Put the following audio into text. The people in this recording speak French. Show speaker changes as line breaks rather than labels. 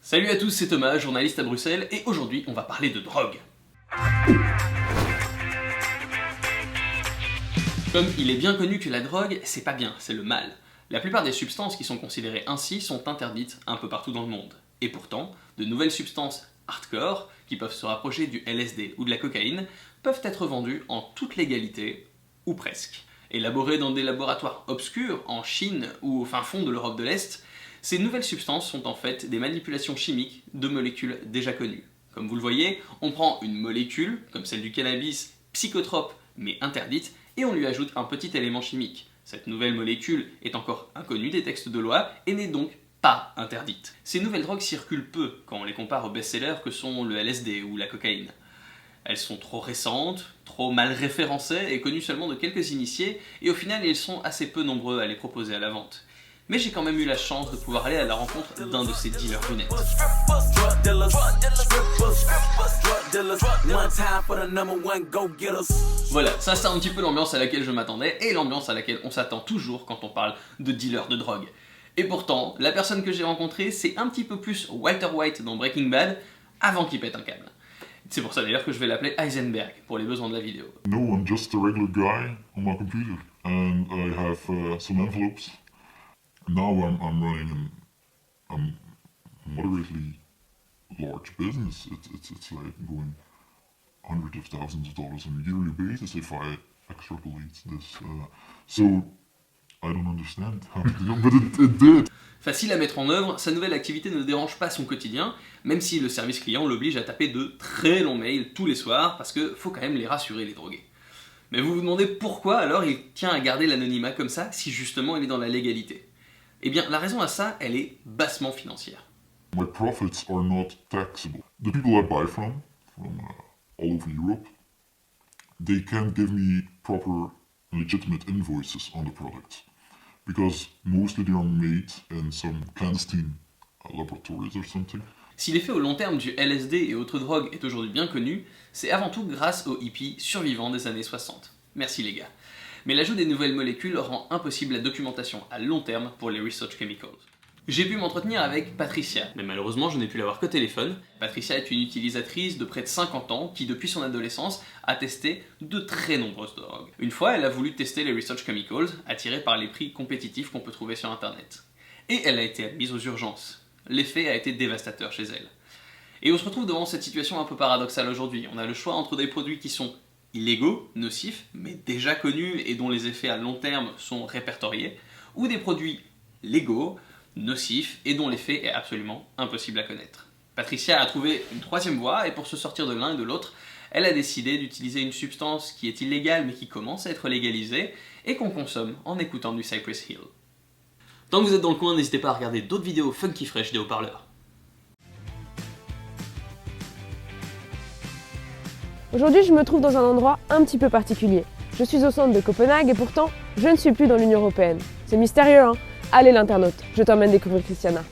Salut à tous, c'est Thomas, journaliste à Bruxelles, et aujourd'hui on va parler de drogue. Comme il est bien connu que la drogue, c'est pas bien, c'est le mal. La plupart des substances qui sont considérées ainsi sont interdites un peu partout dans le monde. Et pourtant, de nouvelles substances hardcore, qui peuvent se rapprocher du LSD ou de la cocaïne, peuvent être vendues en toute légalité, ou presque. Élaborées dans des laboratoires obscurs, en Chine ou au fin fond de l'Europe de l'Est, ces nouvelles substances sont en fait des manipulations chimiques de molécules déjà connues. Comme vous le voyez, on prend une molécule, comme celle du cannabis, psychotrope mais interdite, et on lui ajoute un petit élément chimique. Cette nouvelle molécule est encore inconnue des textes de loi et n'est donc pas interdite. Ces nouvelles drogues circulent peu quand on les compare aux best-sellers que sont le LSD ou la cocaïne. Elles sont trop récentes, trop mal référencées et connues seulement de quelques initiés, et au final ils sont assez peu nombreux à les proposer à la vente. Mais j'ai quand même eu la chance de pouvoir aller à la rencontre d'un de ces dealers lunettes. Voilà, ça c'est un petit peu l'ambiance à laquelle je m'attendais, et l'ambiance à laquelle on s'attend toujours quand on parle de dealer de drogue. Et pourtant, la personne que j'ai rencontrée, c'est un petit peu plus Walter White dans Breaking Bad, avant qu'il pète un câble. C'est pour ça d'ailleurs que je vais l'appeler Heisenberg, pour les besoins de la vidéo.
No, I'm just a regular guy on my computer, and I have some envelopes. Now I'm running a moderately large business. It's like going hundreds of thousands of dollars on a yearly basis if I extrapolate this. So I don't understand how to do, but it did.
Facile à mettre en œuvre, sa nouvelle activité ne dérange pas son quotidien, même si le service client l'oblige à taper de très longs mails tous les soirs, parce que faut quand même les rassurer les drogués. Mais vous vous demandez pourquoi alors il tient à garder l'anonymat comme ça, si justement il est dans la légalité. Eh bien, la raison à ça, elle est bassement financière.
My profits are not taxable. The people I buy from all over Europe, they can't give me proper legitimate invoices on the products because mostly they are made in some clandestine laboratories or something.
Si l'effet au long terme du LSD et autres drogues est aujourd'hui bien connu, c'est avant tout grâce aux hippies survivants des années 60. Merci les gars. Mais l'ajout des nouvelles molécules rend impossible la documentation à long terme pour les research chemicals. J'ai pu m'entretenir avec Patricia, mais malheureusement je n'ai pu l'avoir qu'au téléphone. Patricia est une utilisatrice de près de 50 ans qui depuis son adolescence a testé de très nombreuses drogues. Une fois elle a voulu tester les research chemicals, attirée par les prix compétitifs qu'on peut trouver sur internet. Et elle a été admise aux urgences. L'effet a été dévastateur chez elle. Et on se retrouve devant cette situation un peu paradoxale aujourd'hui. On a le choix entre des produits qui sont illégaux, nocifs, mais déjà connus et dont les effets à long terme sont répertoriés, ou des produits légaux, nocifs et dont l'effet est absolument impossible à connaître. Patricia a trouvé une troisième voie et pour se sortir de l'un et de l'autre, elle a décidé d'utiliser une substance qui est illégale mais qui commence à être légalisée et qu'on consomme en écoutant du Cypress Hill. Tant que vous êtes dans le coin, n'hésitez pas à regarder d'autres vidéos funky fresh des haut-parleurs.
Aujourd'hui, je me trouve dans un endroit un petit peu particulier. Je suis au centre de Copenhague et pourtant, je ne suis plus dans l'Union Européenne. C'est mystérieux, hein? Allez l'internaute, je t'emmène découvrir Christiana.